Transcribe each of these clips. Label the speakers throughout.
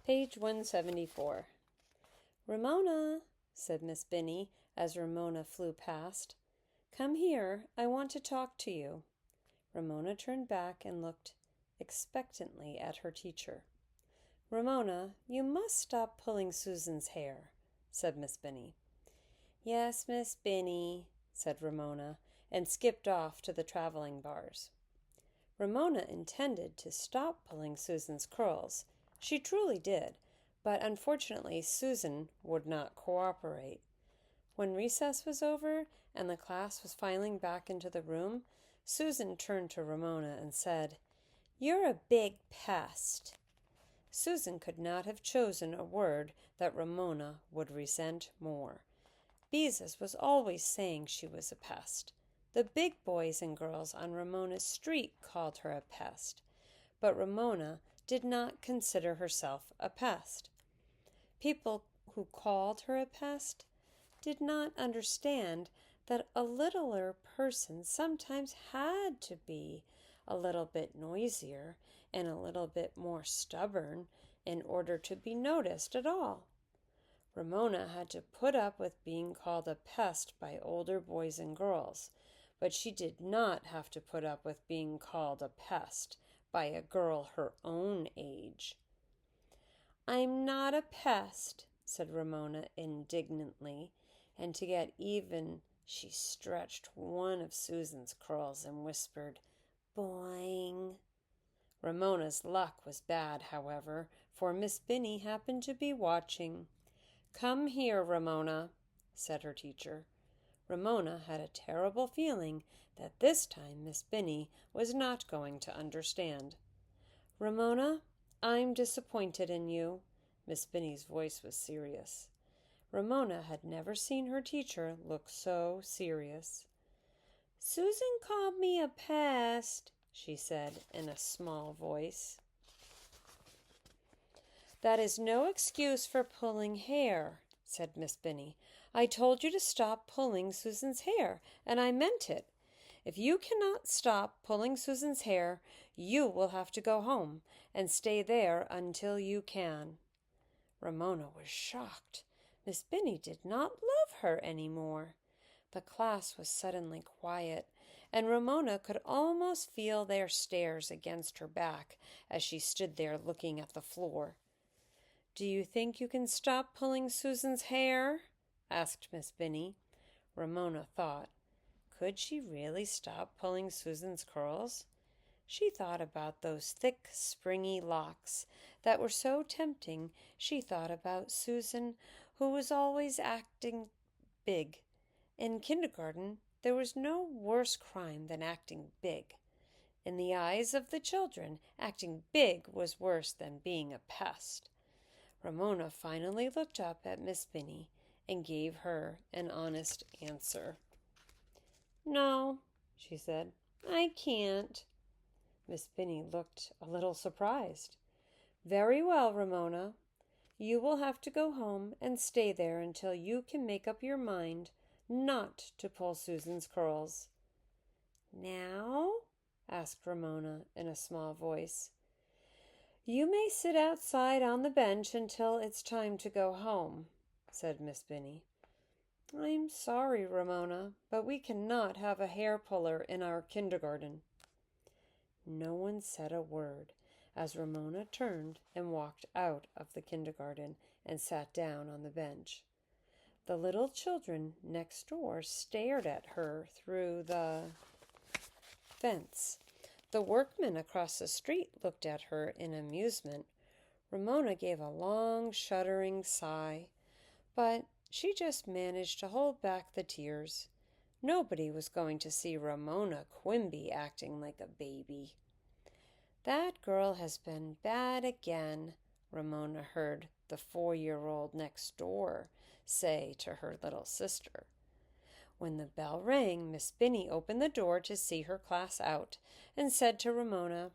Speaker 1: Page 174. "Ramona," said Miss Binny as Ramona flew past. "Come here. I want to talk to you." Ramona turned back and looked expectantly at her teacher. "Ramona, you must stop pulling Susan's hair," said Miss Binny. "Yes, Miss Binny," said Ramona, and skipped off to the traveling bars. Ramona intended to stop pulling Susan's curls. She truly did, but unfortunately Susan would not cooperate. When recess was over and the class was filing back into the room, Susan turned to Ramona and said, "You're a big pest." Susan could not have chosen a word that Ramona would resent more. Beezus was always saying she was a pest. The big boys and girls on Ramona's street called her a pest, but Ramona did not consider herself a pest. People who called her a pest did not understand that a littler person sometimes had to be a little bit noisier and a little bit more stubborn in order to be noticed at all. Ramona had to put up with being called a pest by older boys and girls, but she did not have to put up with being called a pest by a girl her own age. "I'm not a pest," said Ramona indignantly, and to get even she stretched one of Susan's curls and whispered, "Boing." Ramona's luck was bad, however, for Miss Binny happened to be watching. "Come here, Ramona," said her teacher. Ramona had a terrible feeling that this time Miss Binny was not going to understand. "Ramona, I'm disappointed in you." Miss Binny's voice was serious. Ramona had never seen her teacher look so serious. "Susan called me a pest," she said in a small voice. "That is no excuse for pulling hair," said Miss Binny. "I told you to stop pulling Susan's hair, and I meant it. If you cannot stop pulling Susan's hair, you will have to go home and stay there until you can." Ramona was shocked. Miss Binny did not love her any more. The class was suddenly quiet, and Ramona could almost feel their stares against her back as she stood there looking at the floor. "Do you think you can stop pulling Susan's hair?" asked Miss Binny. Ramona thought, could she really stop pulling Susan's curls? She thought about those thick, springy locks that were so tempting. She thought about Susan, who was always acting big. In kindergarten, there was no worse crime than acting big. In the eyes of the children, acting big was worse than being a pest. Ramona finally looked up at Miss Binny and gave her an honest answer. "No," she said, "I can't." Miss Binny looked a little surprised. "Very well, Ramona. You will have to go home and stay there until you can make up your mind not to pull Susan's curls." "Now?" asked Ramona in a small voice. "You may sit outside on the bench until it's time to go home," said Miss Binny. "I'm sorry, Ramona, but we cannot have a hair puller in our kindergarten." No one said a word as Ramona turned and walked out of the kindergarten and sat down on the bench. The little children next door stared at her through the fence. The workmen across the street looked at her in amusement. Ramona gave a long, shuddering sigh, but she just managed to hold back the tears. Nobody was going to see Ramona Quimby acting like a baby. "That girl has been bad again," Ramona heard the 4-year-old next door say to her little sister. When the bell rang, Miss Binny opened the door to see her class out and said to Ramona,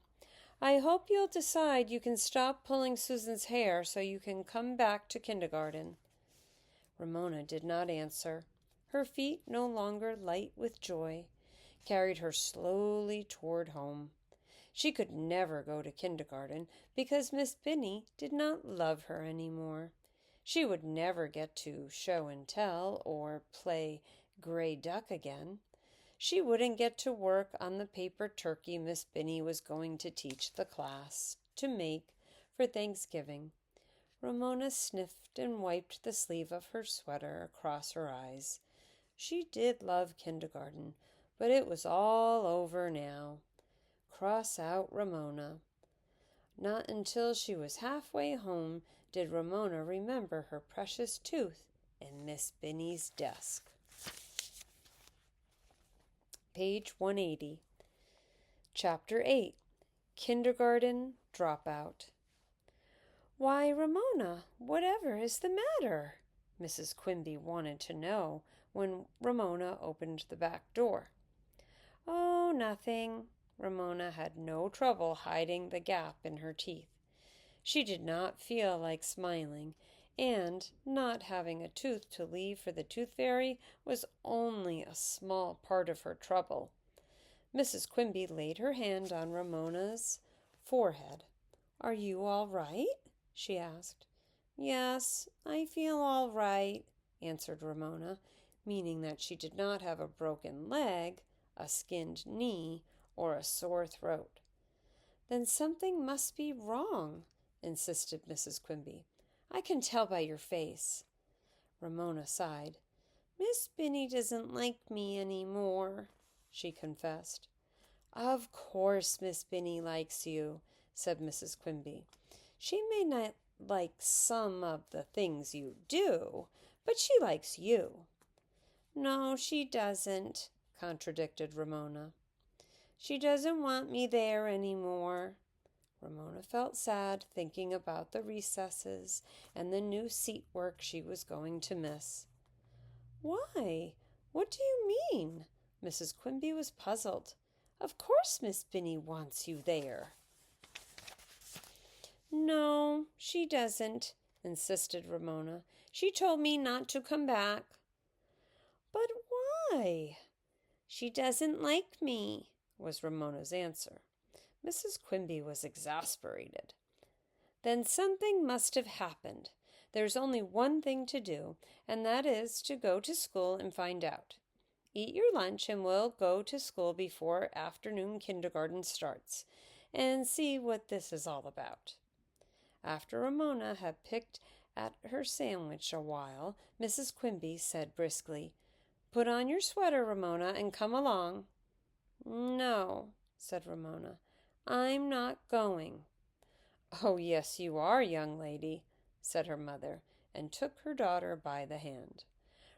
Speaker 1: "I hope you'll decide you can stop pulling Susan's hair so you can come back to kindergarten." Ramona did not answer. Her feet, no longer light with joy, carried her slowly toward home. She could never go to kindergarten because Miss Binny did not love her any more. She would never get to show and tell or play gray duck again. She wouldn't get to work on the paper turkey Miss Binny was going to teach the class to make for Thanksgiving. Ramona sniffed and wiped the sleeve of her sweater across her eyes. She did love kindergarten, but it was all over now. Cross out Ramona. Not until she was halfway home did Ramona remember her precious tooth in Miss Binny's desk. Page 180. Chapter 8. Kindergarten Dropout. "Why, Ramona, whatever is the matter?" Mrs. Quimby wanted to know when Ramona opened the back door. "Oh, nothing." Ramona had no trouble hiding the gap in her teeth. She did not feel like smiling, and not having a tooth to leave for the tooth fairy was only a small part of her trouble. Mrs. Quimby laid her hand on Ramona's forehead. "Are you all right?" she asked. "Yes, I feel all right," answered Ramona, meaning that she did not have a broken leg, a skinned knee, or a sore throat. "Then something must be wrong," insisted Mrs. Quimby. "I can tell by your face." Ramona sighed. "Miss Binny doesn't like me any more," she confessed. "Of course Miss Binny likes you," said Mrs. Quimby. "She may not like some of the things you do, but she likes you." "No, she doesn't," contradicted Ramona. "She doesn't want me there any more." Ramona felt sad thinking about the recesses and the new seat work she was going to miss. "Why? What do you mean?" Mrs. Quimby was puzzled. "Of course Miss Binny wants you there." "No, she doesn't," insisted Ramona. "She told me not to come back." "But why?" "She doesn't like me," was Ramona's answer. Mrs. Quimby was exasperated. "Then something must have happened. There's only one thing to do, and that is to go to school and find out. Eat your lunch and we'll go to school before afternoon kindergarten starts and see what this is all about." After Ramona had picked at her sandwich a while, Mrs. Quimby said briskly, "Put on your sweater, Ramona, and come along." "No," said Ramona, "I'm not going." "Oh, yes, you are, young lady," said her mother, and took her daughter by the hand.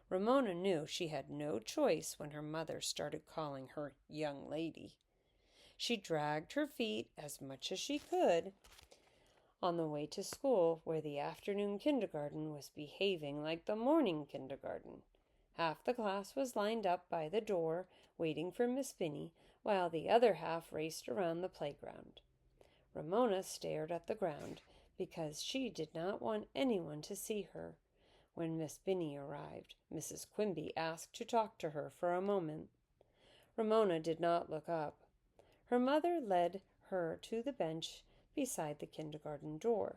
Speaker 1: Ramona knew she had no choice when her mother started calling her young lady. She dragged her feet as much as she could on the way to school, where the afternoon kindergarten was behaving like the morning kindergarten. Half the class was lined up by the door, waiting for Miss Binny, while the other half raced around the playground. Ramona stared at the ground because she did not want anyone to see her. When Miss Binny arrived, Mrs. Quimby asked to talk to her for a moment. Ramona did not look up. Her mother led her to the bench beside the kindergarten door.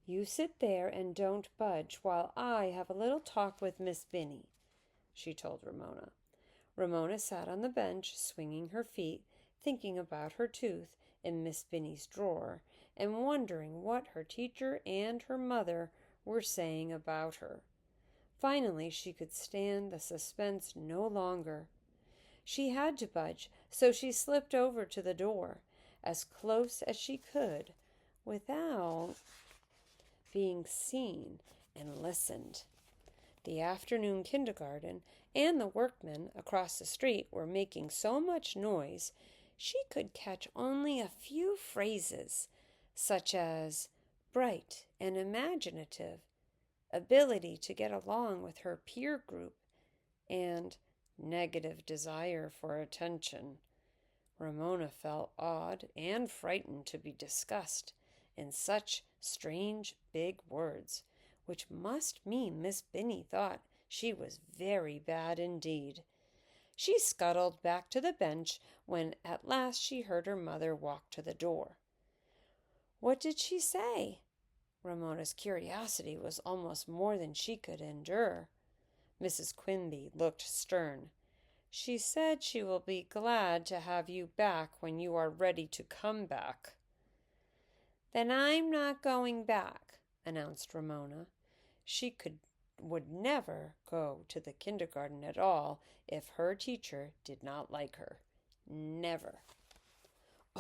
Speaker 1: "You sit there and don't budge while I have a little talk with Miss Binny," she told Ramona. Ramona sat on the bench, swinging her feet, thinking about her tooth in Miss Binny's drawer, and wondering what her teacher and her mother were saying about her. Finally, she could stand the suspense no longer. She had to budge, so she slipped over to the door, as close as she could, without being seen, and listened. The afternoon kindergarten and the workmen across the street were making so much noise she could catch only a few phrases, such as bright and imaginative, ability to get along with her peer group, and negative desire for attention. Ramona felt awed and frightened to be discussed in such strange big words, which must mean Miss Binny thought she was very bad indeed. She scuttled back to the bench when at last she heard her mother walk to the door. What did she say? Ramona's curiosity was almost more than she could endure. Mrs. Quimby looked stern. She said she will be glad to have you back when you are ready to come back. Then I'm not going back, announced Ramona. She would never go to the kindergarten at all if her teacher did not like her. Never.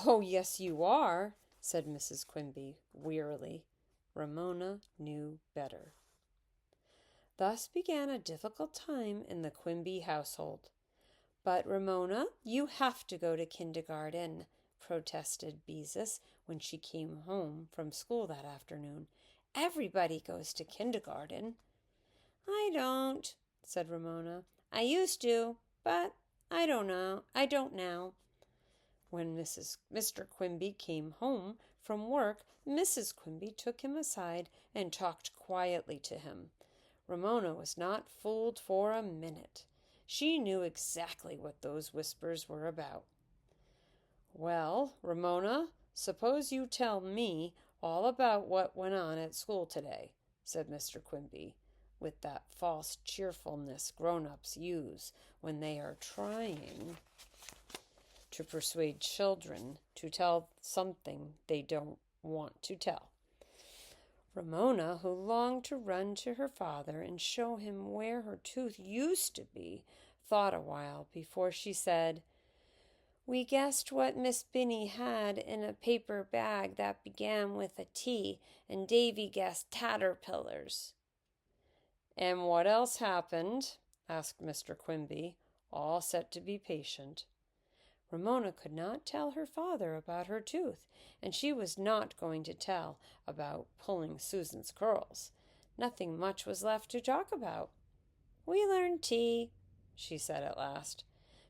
Speaker 1: Oh, yes, you are, said Mrs. Quimby wearily. Ramona knew better. Thus began a difficult time in the Quimby household. But, Ramona, you have to go to kindergarten, protested Beezus when she came home from school that afternoon. Everybody goes to kindergarten. I don't, said Ramona. I used to, but I don't now. When Mr. Quimby came home from work, Mrs. Quimby took him aside and talked quietly to him. Ramona was not fooled for a minute. She knew exactly what those whispers were about. Well, Ramona, suppose you tell me all about what went on at school today, said Mr. Quimby, with that false cheerfulness grown-ups use when they are trying to persuade children to tell something they don't want to tell. Ramona, who longed to run to her father and show him where her tooth used to be, thought a while before she said, We guessed what Miss Binny had in a paper bag that began with a T, and Davy guessed caterpillars. And what else happened? Asked Mr. Quimby, all set to be patient. Ramona could not tell her father about her tooth, and she was not going to tell about pulling Susan's curls. Nothing much was left to talk about. We learned T, she said at last.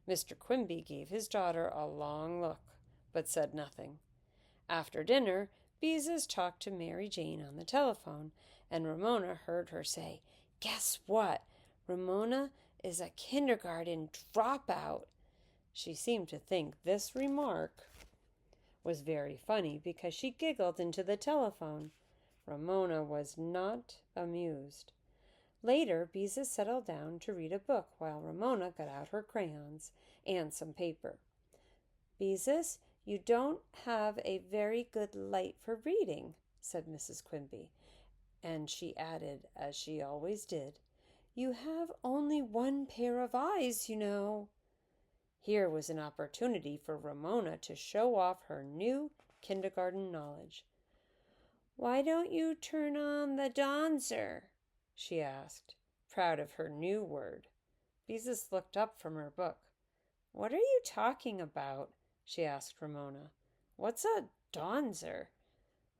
Speaker 1: Mr. Quimby gave his daughter a long look, but said nothing. After dinner, Beezus talked to Mary Jane on the telephone, and Ramona heard her say, Guess what? Ramona is a kindergarten dropout. She seemed to think this remark was very funny because she giggled into the telephone. Ramona was not amused. Later, Beezus settled down to read a book while Ramona got out her crayons and some paper. Beezus, you don't have a very good light for reading, said Mrs. Quimby, and she added, as she always did, You have only one pair of eyes, you know. Here was an opportunity for Ramona to show off her new kindergarten knowledge. Why don't you turn on the donzer? She asked, proud of her new word. Beezus looked up from her book. What are you talking about? She asked Ramona. What's a donzer?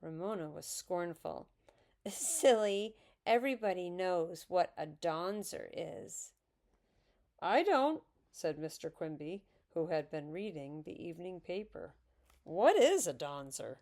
Speaker 1: Ramona was scornful. Silly, everybody knows what a donzer is. I don't, said Mr. Quimby, who had been reading the evening paper. What is a donzer?